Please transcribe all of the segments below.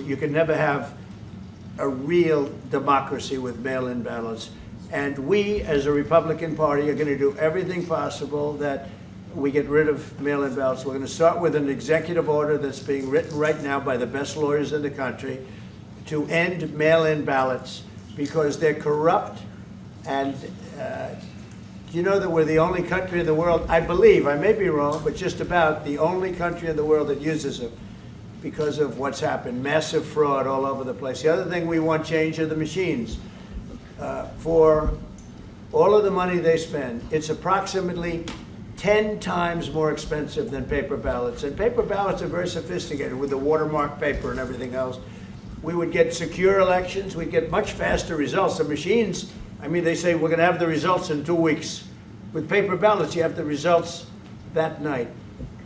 You can never have a real democracy with mail-in ballots. And we, as a Republican Party, are going to do everything possible that we get rid of mail-in ballots. We're going to start with an executive order that's being written right now by the best lawyers in the country to end mail-in ballots because they're corrupt. And you know that we're the only country in the world, I believe, I may be wrong, but just about the only country in the world that uses them because of what's happened. Massive fraud all over the place. The other thing we want change are the machines. For all of the money they spend, it's approximately 10 times more expensive than paper ballots. And paper ballots are very sophisticated with the watermark paper and everything else. We would get secure elections. We'd get much faster results. The machines, I mean, they say we're going to have the results in 2 weeks. With paper ballots, you have the results that night.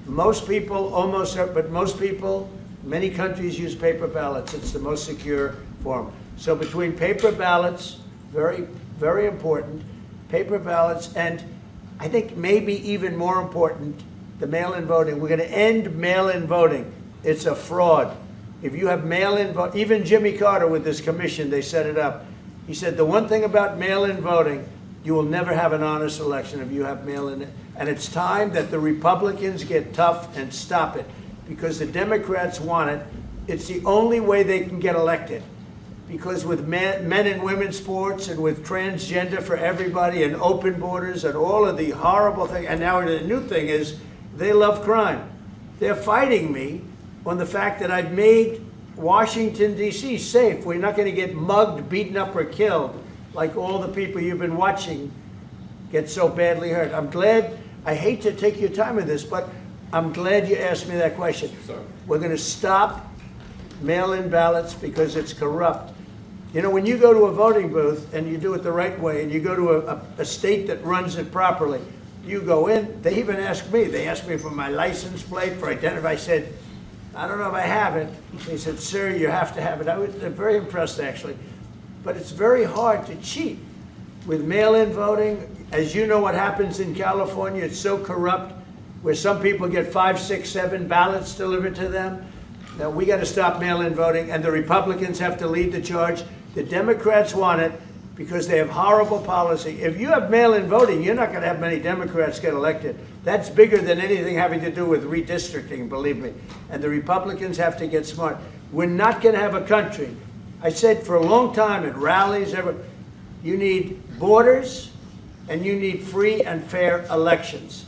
Most people, but most people, many countries use paper ballots. It's the most secure form. So between paper ballots, very, very important, paper ballots, and I think maybe even more important, the mail-in voting. We're going to end mail-in voting. It's a fraud. If you have mail-in vote, even Jimmy Carter with this commission, they set it up. He said the one thing about mail-in voting, you will never have an honest election if you have mail-in. And it's time that the Republicans get tough and stop it because the Democrats want it. It's the only way they can get elected. Because with men and women's sports and with transgender for everybody and open borders and all of the horrible things, and now the new thing is they love crime. They're fighting me on the fact that I've made Washington, D.C. safe. We're not going to get mugged, beaten up, or killed like all the people you've been watching get so badly hurt. I'm glad, I hate to take your time with this, but I'm glad you asked me that question. Sorry. We're going to stop mail-in ballots because it's corrupt. You know, when you go to a voting booth and you do it the right way and you go to a state that runs it properly, you go in, they even ask me, they asked me for my license plate, for identity. I said, I don't know if I have it. They said, sir, you have to have it. I was very impressed, actually. But it's very hard to cheat with mail-in voting. As you know what happens in California, it's so corrupt, where some people get 5, 6, 7 ballots delivered to them. Now, we got to stop mail-in voting, and the Republicans have to lead the charge. The Democrats want it because they have horrible policy. If you have mail-in voting, you're not going to have many Democrats get elected. That's bigger than anything having to do with redistricting, believe me. And the Republicans have to get smart. We're not going to have a country. I said for a long time at rallies, you need borders and you need free and fair elections.